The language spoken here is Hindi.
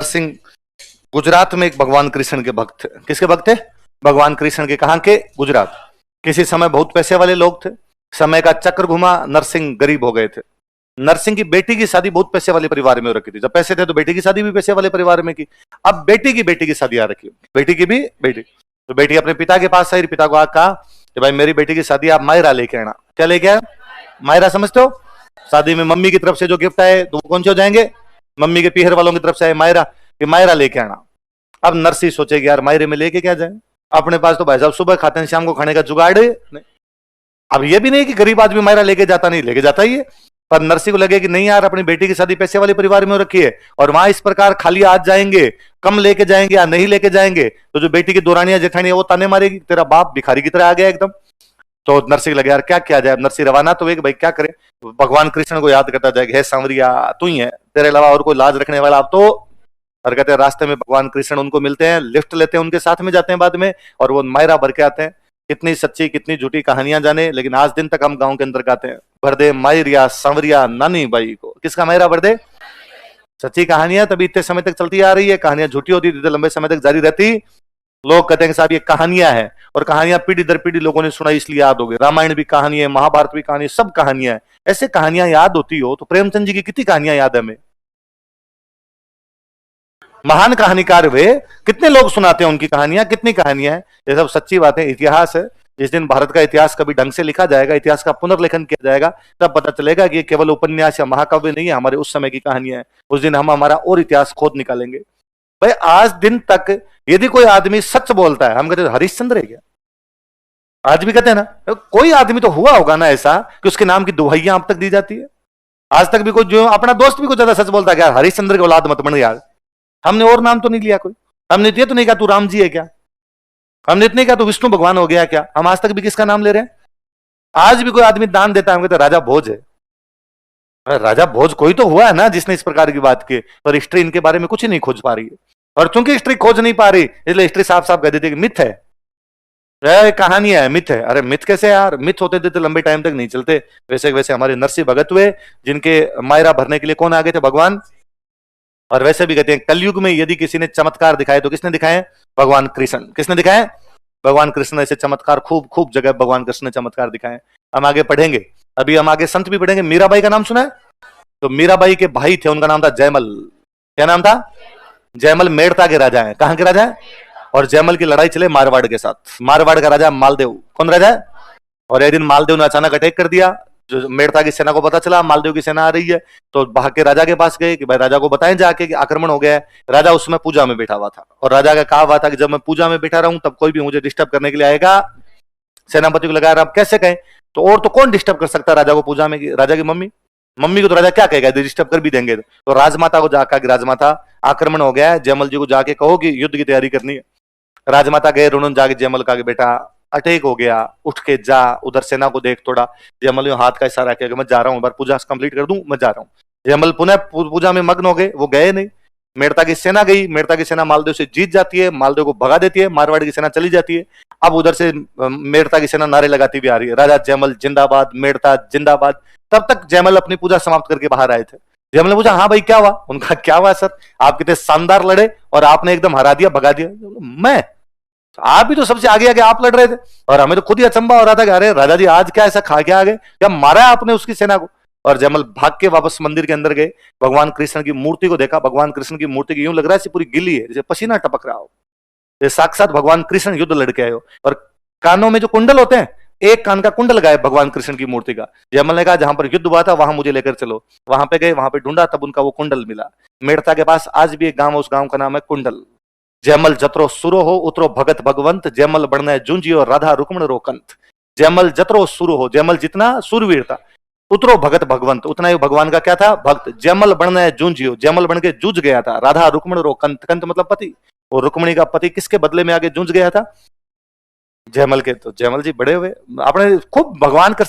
सिंह गुजरात में एक भगवान कृष्ण के भक्त थे। किसके भक्त थे? भगवान कृष्ण के। कहां के? गुजरात। किसी समय बहुत पैसे वाले लोग थे, समय का चक्र घुमा, नरसिंह गरीब हो गए थे। नरसिंह की बेटी की शादी बहुत पैसे वाले परिवार में हो रखी थी। जब पैसे थे तो बेटी की शादी भी पैसे वाले परिवार में की। अब बेटी की शादी आ रखी, बेटी की भी बेटी। तो बेटी अपने पिता के पास आई, पिता को कहा कि भाई मेरी बेटी की शादी आप मायरा लेके आना। क्या लेके आया? मायरा समझते हो? शादी में मम्मी की तरफ से जो गिफ्ट आए तो वो कौन से हो जाएंगे? मम्मी के पीहर वालों की तरफ से आए मायरा, कि मायरा लेके आना। अब नरसिंह सोचेगी यार मायरे में लेके क्या जाए, अपने पास तो भाई साहब सुबह खाते हैं, शाम को खाने का जुगाड़ नहीं। अब ये भी नहीं कि गरीब आदमी मायरा लेके जाता, नहीं लेके जाता ही है, पर नरसिंह को लगे कि नहीं यार अपनी बेटी की शादी पैसे वाले परिवार में हो रखी है और वहां इस प्रकार खाली आज जाएंगे, कम लेके जाएंगे या नहीं लेके जाएंगे तो जो बेटी की दोरानियां जेठानी है वो ताने मारेगी, तेरा बाप भिखारी की तरह आ गया एकदम। तो नरसिंह लगे यार क्या किया जाए। नरसिंह रवाना तो एक भाई क्या करे, भगवान कृष्ण को याद करता जाएगा, हे सांवरिया तू ही है, तेरे अलावा और कोई लाज रखने वाला अब तो। और कहते हैं रास्ते में भगवान कृष्ण उनको मिलते हैं, लिफ्ट लेते हैं, उनके साथ में जाते हैं बाद में, और वो मायरा भर के आते हैं। कितनी सच्ची कितनी झूठी कहानियां जाने, लेकिन आज दिन तक हम गांव के अंदर गाते हैं, भर दे मायरिया सांवरिया नानी बाई को। किसका मायरा भर दे? सच्ची कहानियां तभी इतने समय तक चलती आ रही है, कहानियां झूठी होती थी तो लंबे समय तक जारी रहती। लोग कहते हैं कि साहब ये कहानियां हैं, और कहानियां पीढ़ी दर पीढ़ी लोगों ने सुनाई इसलिए याद हो गई। रामायण भी कहानी है, महाभारत भी कहानी है, सब कहानियां हैं। ऐसे कहानियां याद होती हो तो प्रेमचंद जी की कितनी कहानियां याद है हमें, महान कहानीकार वे, कितने लोग सुनाते हैं उनकी कहानियां, कितनी कहानियां हैं। ये सब सच्ची बात है, इतिहास है। जिस दिन भारत का इतिहास कभी ढंग से लिखा जाएगा, इतिहास का पुनर्लेखन किया जाएगा, तब पता चलेगा कि ये केवल उपन्यास या महाकाव्य नहीं है, हमारे उस समय की कहानियां हैं। उस दिन हम हमारा और इतिहास खोद निकालेंगे। भाई आज दिन तक यदि कोई आदमी सच बोलता है, हम कहते हैं हरिश्चंद्र है क्या? आज भी कहते हैं ना, कोई आदमी तो हुआ होगा ना ऐसा कि उसके नाम की दुहाइयां अब तक दी जाती है। आज तक भी कोई जो अपना दोस्त भी कुछ ज्यादा सच बोलता है यार हरिश्चंद्र की औलाद मत बन यार, हमने और नाम तो नहीं लिया कोई, हमने ये तो नहीं कहा तू राम जी है क्या, हमने इतने कहा तू विष्णु भगवान हो गया क्या। हम आज तक भी किसका नाम ले रहे हैं? आज भी कोई आदमी दान देता है हम कहते राजा भोज है। राजा भोज कोई तो हुआ है ना जिसने इस प्रकार की बात की, पर हिस्ट्री इनके बारे में कुछ ही नहीं खोज पा रही है। और चूंकि हिस्ट्री खोज नहीं पा रही इसलिए हिस्ट्री साफ साफ कह देती है कि मिथ है, कहानी है, मिथ है। अरे मिथ कैसे यार, मिथ होते थे तो लंबे टाइम तक नहीं चलते। वैसे वैसे हमारे नरसिंह भगत हुए जिनके मायरा भरने के लिए कौन आ गए थे? भगवान। और वैसे भी कहते हैं कलयुग में यदि किसी ने चमत्कार दिखाए तो किसने दिखाए? भगवान कृष्ण। किसने दिखाए? भगवान कृष्ण। ऐसे चमत्कार खूब खूब जगह भगवान कृष्ण ने चमत्कार दिखाए। हम आगे पढ़ेंगे, अभी हम आगे संत भी पढ़ेंगे। मीराबाई का नाम सुना है? तो मीराबाई के भाई थे, उनका नाम था जयमल। क्या नाम था? जयमल मेड़ता के राजा है। कहां के राजा है? और जयमल की लड़ाई चले मारवाड़ के साथ। मारवाड़ का राजा मालदेव। कौन राजा है? और एक दिन मालदेव ने अचानक अटैक कर दिया। जो मेड़ता की सेना को पता चला मालदेव की सेना आ रही है, तो भाग के राजा के पास गए कि भाई राजा को बताएं जाके कि आक्रमण हो गया है। राजा उसमें पूजा में बैठा हुआ था, और राजा का कहा हुआ था कि जब मैं पूजा में बैठा रहूं तब कोई भी मुझे डिस्टर्ब करने के लिए आएगा। सेनापति को लगा अब कैसे कहें, तो और तो कौन डिस्टर्ब कर सकता राजा को पूजा में? राजा की मम्मी। मम्मी को तो राजा क्या कहेगा, डिस्टर्ब कर भी देंगे। तो राजमाता को जाकर कि राजमाता आक्रमण हो गया है, जयमल जी को जाके कहो कि युद्ध की तैयारी करनी है। राजमाता गए, उन्होंने जाके जयमल का बेटा अटैक हो गया, उठ के जा, उधर सेना को देख थोड़ा। जयमल हाथ का इशारा किया मैं जा रहा हूं, बार पूजा कंप्लीट कर दूं, मैं जा रहा हूं। जयमल पुनः पूजा में मग्न हो गए, वो गए नहीं। मेड़ता की सेना गई, मेड़ता की सेना मालदेव से जीत जाती है, मालदेव को भगा देती है, मारवाड़ की सेना चली जाती है। अब उधर से मेड़ता की सेना नारे लगाती भी आ रही है, राजा जयमल जिंदाबाद, मेड़ता जिंदाबाद। तब तक जयमल अपनी पूजा समाप्त करके बाहर आए थे। जयमल ने पूछा हाँ भाई क्या हुआ? उनका क्या हुआ सर, आप कितने शानदार लड़े और आपने एकदम हरा दिया, भगा दिया। मैं, आप भी तो सबसे आगे आगे आप लड़ रहे थे, और हमें तो खुद ही अचंबा हो रहा था कि अरे राजा जी आज क्या ऐसा खा के आ गए, क्या मारा है आपने उसकी सेना को। और जयमल भाग के वापस मंदिर के अंदर गए, भगवान कृष्ण की मूर्ति को देखा। भगवान कृष्ण की मूर्ति की यूं लग रहा है पूरी गिल्ली है, जैसे पसीना टपक रहा हो, जैसे साक्षात भगवान कृष्ण युद्ध लड़के आए हो। और कानों में जो कुंडल होते हैं, एक कान का कुंडल गायब भगवान कृष्ण की मूर्ति का। जयमल ने कहा जहां पर युद्ध हुआ था वहां मुझे लेकर चलो। वहां पे गए, वहां पे ढूंढा, तब उनका वो कुंडल मिला। मेड़ता के पास आज भी एक गांव, उस गांव का नाम है कुंडल। जयमल जत्रो सुरो हो उतरो भगत भगवंत, जयमल बढ़ने जूंजियो राधा रुक्मण रोकंत। जयमल जत्रो सुरो हो, जयमल जितना सूरवीर था, उतरो भगत भगवंत, उतना ही भगवान का क्या था? भक्त। जयमल बढ़ने जूंजियो, जयमल बन के जूझ गया था, राधा रुक्मण रोकंत, कंत मतलब पति, और रुक्मणी का पति किसके बदले में आगे जूझ गया था? जयमल के। तो जयमल जी बड़े हुए, आपने खूब भगवान का